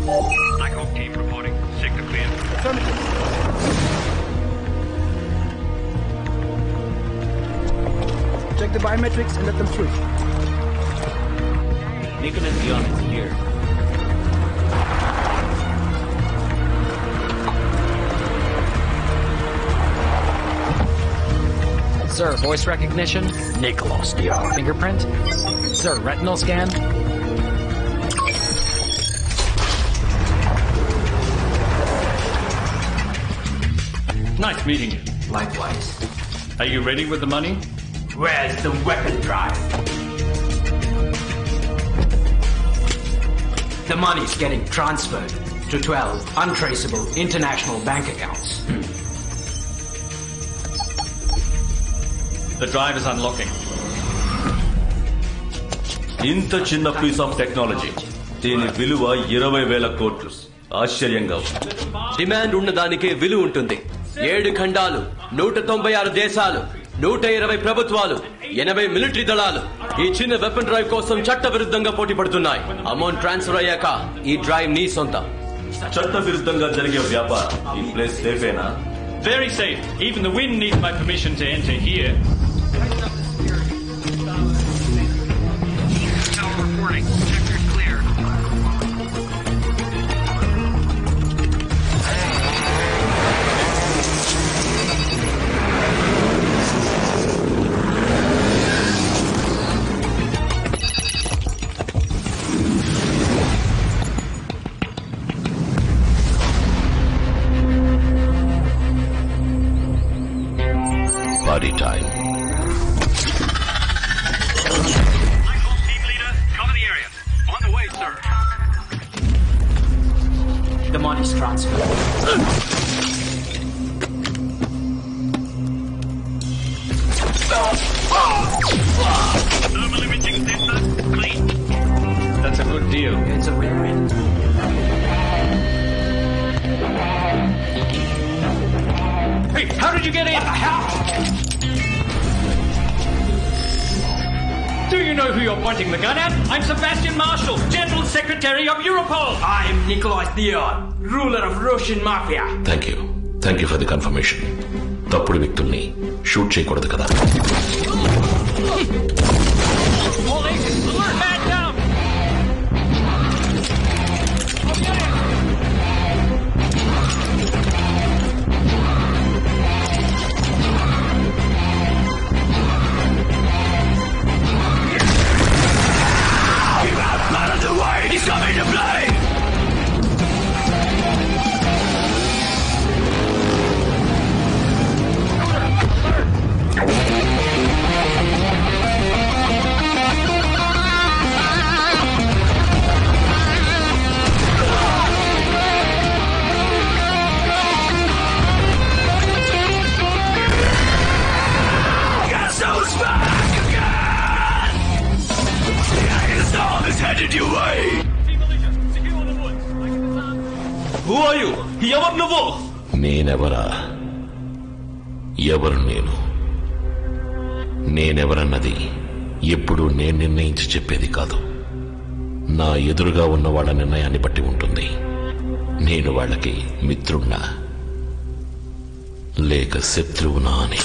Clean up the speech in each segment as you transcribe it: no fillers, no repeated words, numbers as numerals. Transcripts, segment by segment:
Black Hawk team reporting. Sector clear. Affirmative. Check the biometrics and let them through. Nicholas Dion is here. Sir, voice recognition? Nicholas Dion. Fingerprint? Sir, retinal scan? Nice meeting you. Likewise. Are you ready with the money? Where's the weapon drive? The money's getting transferred to 12 untraceable international bank accounts. The drive is unlocking. ఇంత చిన్న piece of technology దీని విలువ 20,000 కోట్లు. ఆశ్చర్యంగా ఉంది. Demand ఉన్నదానికే విలువ ఉంటుంది. 7 ఖండాలు, 196 దేశాలు, 120 ప్రభుత్వాలు, 80 మిలిటరీ దళాలు ఈ చిన్న వెపన్ డ్రైవ్ కోసం చట్ట విరుద్ధంగా పోటీ పడుతున్నాయి. అమౌంట్ ట్రాన్స్ఫర్ అయ్యాక ఈ డ్రైవ్ నీ సొంతం. చట్ట విరుద్ధంగా జరిగే వ్యాపారం ఈ place సేఫేనా? Very safe. Even the wind needs my permission to enter here. Tower reporting. Sector clear. Party time. Black team leader, cover the area. On the way, sir. The money's transferred. Thermal imaging sensor clean. That's a good deal. It's a win-win. Hey, how did you get in? What the hell? Do you know who you're pointing the gun at? I'm Sebastian Marshall, General Secretary of Europol. I'm Nicholas Dion, ruler of Russian mafia. Thank you. Thank you for the confirmation. తప్పుడు వ్యక్తుల్ని shoot చేయకూడదు కదా. All agents, alert, man down. He's coming to play! Gasso's back again! The storm is headed your way! Who are you? ఎవరు నువ్వు? నేనెవరా? ఎవరు నేను? నేనెవరన్నది ఎప్పుడూ నేను నిర్ణయించి చెప్పేది కాదు. నా ఎదురుగా ఉన్న వాళ్ళ నిర్ణయాన్ని బట్టి ఉంటుంది. నేను వాళ్ళకి మిత్రుణ్ణా లేక శత్రువునా అని.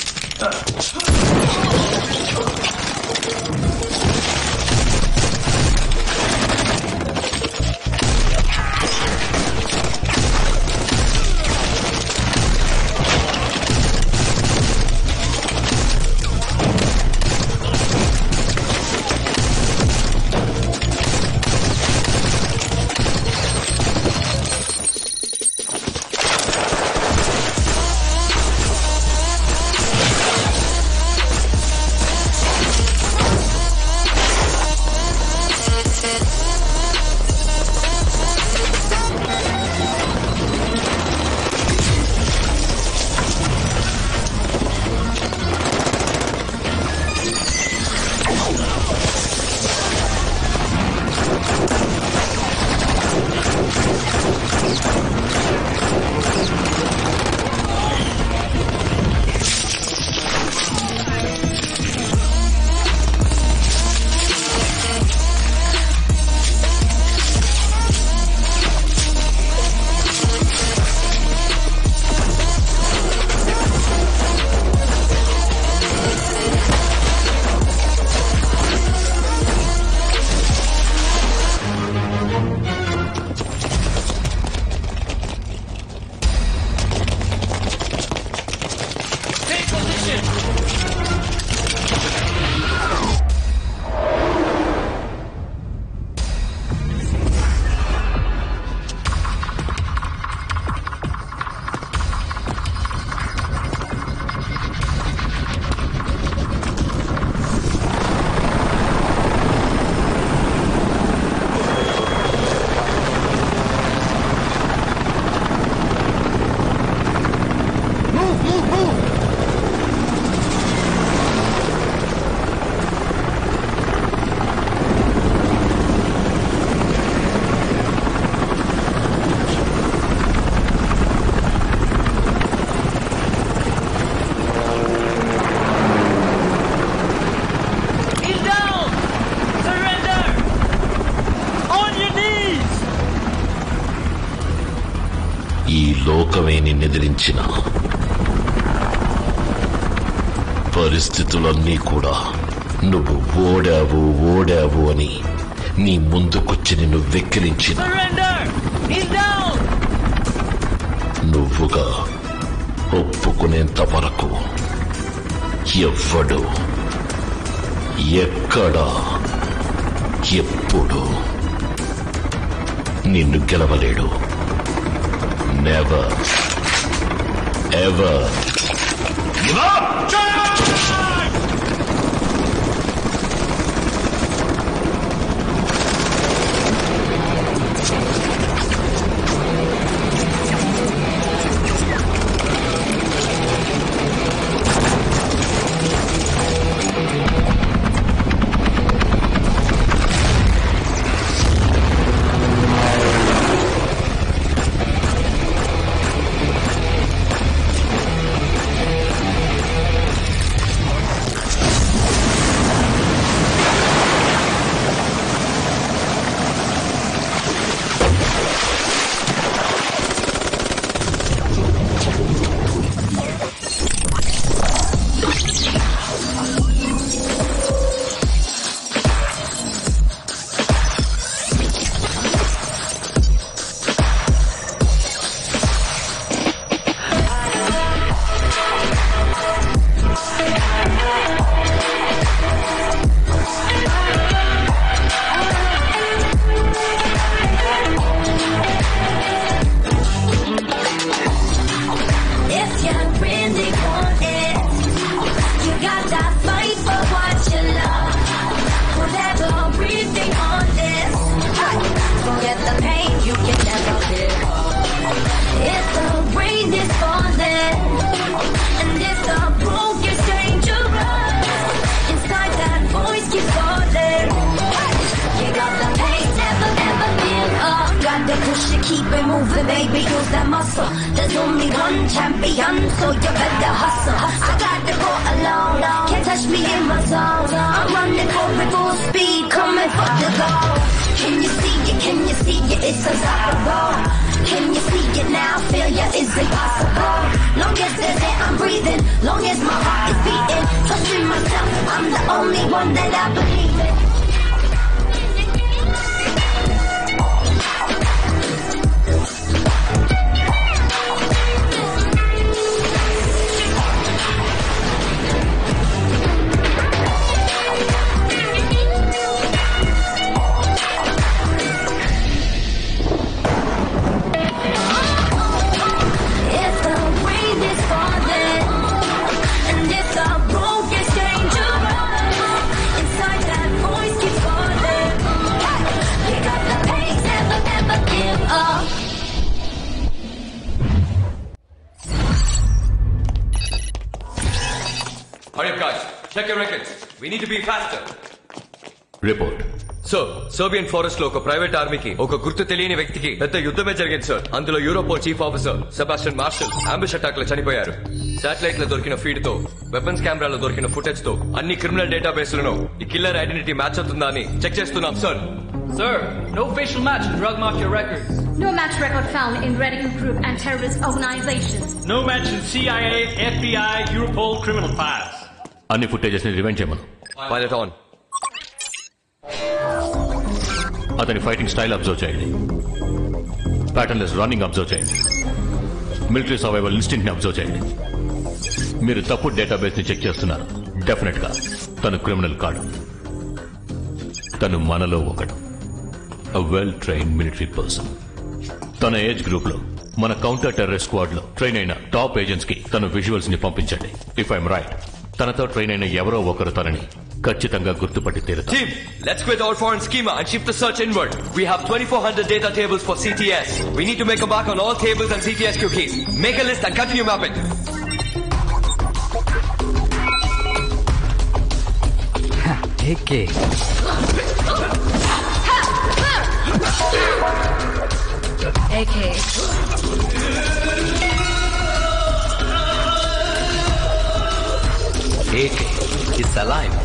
లోకమే నిన్నెదిరించిన పరిస్థితులన్నీ కూడా నువ్వు ఓడావు అని నీ ముందుకొచ్చి నిన్ను వెక్కిరించిన నువ్వుగా ఒప్పుకునేంత వరకు ఎవ్వడు ఎక్కడ ఎప్పుడు నిన్ను గెలవలేడు. Never ever give up. Keep it moving, baby, use that muscle. There's only one champion, so you better hustle. I got to go alone, can't touch me in my zone. I'm running for it full speed, coming for the goal. Can you see it, can you see it, it's unstoppable. Can you see it now, failure is impossible. Long as there's air, I'm breathing, long as my heart is beating. Touching myself, I'm the only one that I believe in. Hurry up, guys. Check your records. We need to be faster. Report. Sir, Serbian forest లో ఒక private ఆర్మీకి ఒక గుర్తు తెలియని వ్యక్తికి పెద్ద యుద్ధమే జరిగింది సార్. అందులో Europol chief officer Sebastian Marshall ambush attack లో చనిపోయారు. శాటిలైట్ లో దొరికిన ఫీడ్ తో, వెపన్స్ కెమెరాలో దొరికిన ఫుటేజ్ తో అన్ని క్రిమినల్ డేటాబేస్ లను ఈ కిల్లర్ ఐడెంటిటీ మ్యాచ్ అవుతుందా అని చెక్ చేస్తున్నాం sir. Sir, no facial match in drug mafia records. No match record found in Redican Group and terrorist organizations. No match in CIA, FBI, Europol criminal files. అన్ని footages ని rewind చేయమను. Pilot on. అతని fighting style observe చేయండి. Pattern less running observe చేయండి. Military survival instinct ని observe చేయండి. మీరు తప్పు డేటాబేస్ ని చెక్ చేస్తున్నారు. డెఫినెట్ గా తను క్రిమినల్ కాడు. తను మనలో ఒకడు. A well-trained military person. తన ఏజ్ గ్రూప్ లో మన కౌంటర్ టెర్రరిస్ట్ స్క్వాడ్ లో ట్రైన్ అయిన టాప్ ఏజెంట్స్ కి తన విజువల్స్ ని పంపించండి. ఇఫ్ ఐఎమ్ రైట్, తనతో ట్రైన్ అయిన ఎవరో ఒకరు తనని ఖచ్చితంగా గుర్తుపట్టి తీరుతారు. Team, let's quit all foreign schema and shift the search inward. We have 2400 data tables for CTS. We need to make a mark on all tables and CTSQ keys. Make a list and continue mapping. AK. AK. AK is alive.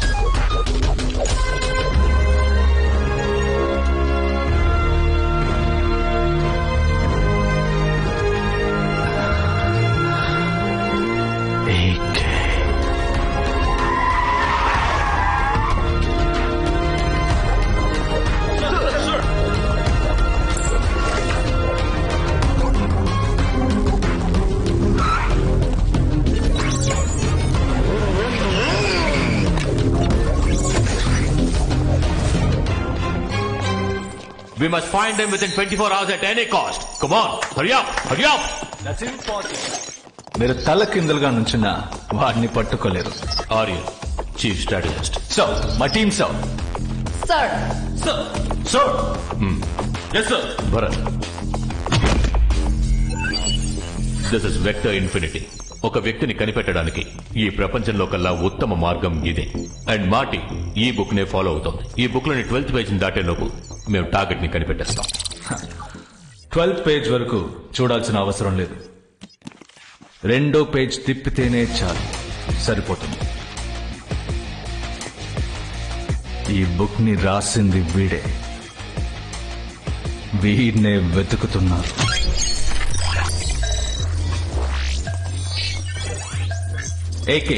We must find them within 24 hours at any cost. Come on, hurry up, hurry up. That's impossible. మీరు తల కిందలుగా నుంచున్నా వాడిని పట్టుకోలేరు. Aryan, Chief Strategist. So, my team, sir. Sir. Sir. Sir. Yes, sir. Bharat. This is Vector Infinity. ఒక వ్యక్తిని కనిపెట్టడానికి ఈ ప్రపంచంలో కల్లా ఉత్తమ మార్గం ఇదే. అండ్ మార్టీ ఈ బుక్ నే ఫాలో అవుతోంది. ఈ బుక్ లోని 12th పేజ్ దాటే లోపు మేము టార్గెట్ ని కనిపెట్టేస్తాం. 12th పేజ్ వరకు చూడాల్సిన అవసరం లేదు. 2వ పేజ్ తిప్పితేనే చాలు, సరిపోతుంది. ఈ బుక్ ని రాసింది వీడే. వీడినే వెతుకుతున్నారు. AK,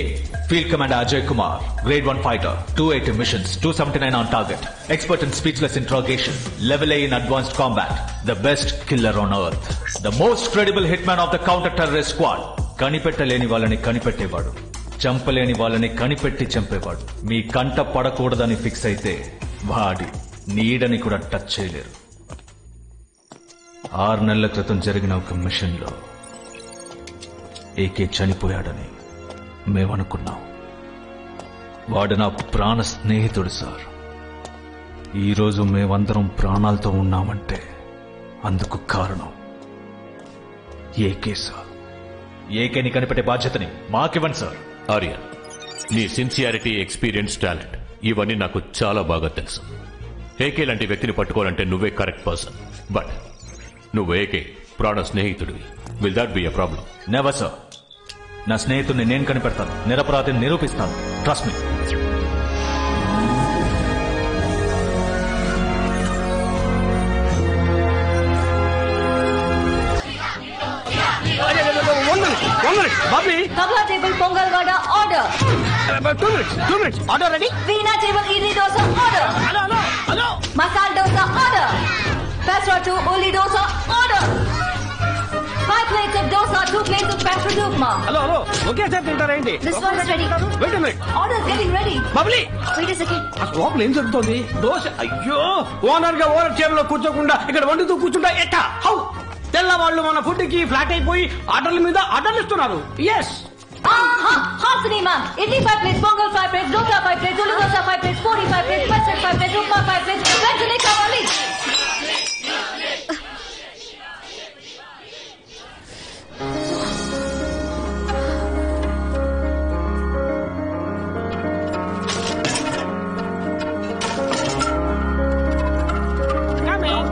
Field Commander Ajay Kumar, Grade 1 Fighter, 280 missions, 279 on target, expert in speechless interrogation, level A in advanced combat, the best killer on earth, the most credible hitman of the counter-terrorist squad. కనిపెట్టలేని వాళ్ళని కనిపెట్టేవాడు, చంపలేని వాళ్ళని కనిపెట్టి చంపేవాడు. మీ కంట పడకూడదని fix అయితే వాడి నీడని కూడా touch చేయలేరు. 6 నెలల క్రితం జరిగిన ఒక మిషన్ లో AK చనిపోయాడని మేమనుకున్నాం. వాడు నా ప్రాణ స్నేహితుడు సార్. ఈరోజు మేమందరం ప్రాణాలతో ఉన్నామంటే అందుకు కారణం AK సార్. AKని కనిపెట్టే బాధ్యతని మాకివ్వండి సార్. ఆర్యన్, నీ సిన్సియారిటీ, ఎక్స్పీరియన్స్, టాలెంట్ ఇవన్నీ నాకు చాలా బాగా తెలుసు. AK లాంటి వ్యక్తిని పట్టుకోవాలంటే నువ్వే కరెక్ట్ పర్సన్. బట్ నువ్వు AK ప్రాణ స్నేహితుడివి. Will that be a problem? Never sir. నా స్నేహితుడిని నేను కనిపెడతాను, నిరపరాధిని నిరూపిస్తాను. Trust me. Kabla table Pongal Vada order. 2 minutes. Order ready? Veena table idli dosa order. Hello. Masala dosa order. Pesra 2 uli dosa order. 5 plates of dosa, 2 plates of pesra upma. Hello. Okay, sir. తింటారేంటి? This one is ready. Wait a minute. Order is getting ready. Bubbly. Wait a second. లోపల ఏం జరుగుతోంది? దోశ. అయ్యో, owner గా owner chair లో కూర్చోకుండా ఇక్కడ వండుతూ కూర్చుంటా ఎట్టా? హౌ? తెల్లవాళ్ళు మన ఫుడ్ కి ఫ్లాట్ అయిపోయి ఆర్డర్ల మీద ఆర్డర్లు ఇస్తున్నారు. Yes. Halfani ma'am. Idli 5 plates, Pongal 5 plates, dosa 5 plates, uli dosa 5 plates, 45 plates, pesra 5 plates, upma 5 plates. Venkane kavali.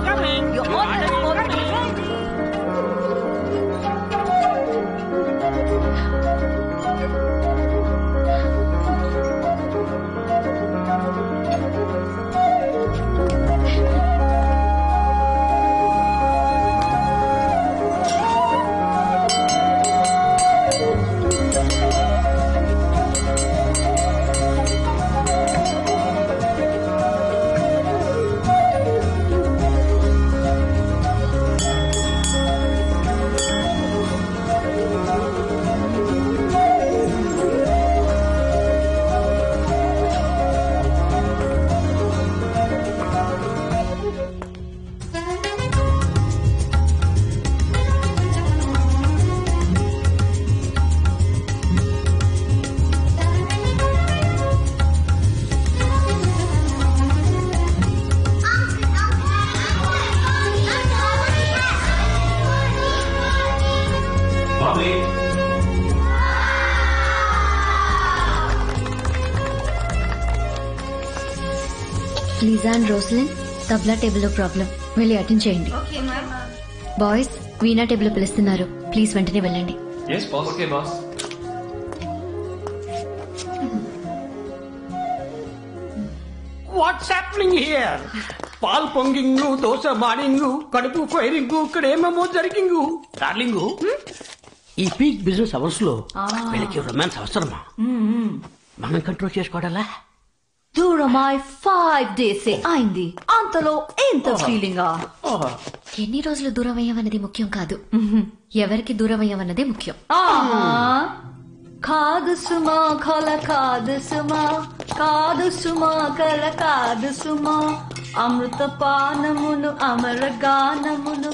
Coming. Your order is already ready. Lisa and Roslin, తబ్లా table లో problem, వెళ్ళి attend చేయండి. Boys, Veena table లో పిలుస్తున్నారు, please వెంటనే వెళ్ళండి. What's happening here? పాల్ పొంగింగ్, దోశ మాడింగ్, కడుపు ఫైరింగ్, ఇక్కడ ఏమేమో జరిగింగ్. డార్లింగ్, ఈ పీక్ బిజినెస్ అవర్స్ లో వీళ్ళకి రొమాన్స్ అవసరమా? మనం కంట్రోల్ చేసుకోవడాలా? దూరమై 5 days అయింది, అంతలో ఎంత ఫీలింగ్? ఎన్ని రోజులు దూరం అయ్యామన్నది ముఖ్యం కాదు, ఎవరికి దూరం అయ్యామన్నదే ముఖ్యం. కాదు సుమా కల కాదు సుమా, కాదు సుమా కల కాదు సుమా, అమృత పానమును అమర గానమును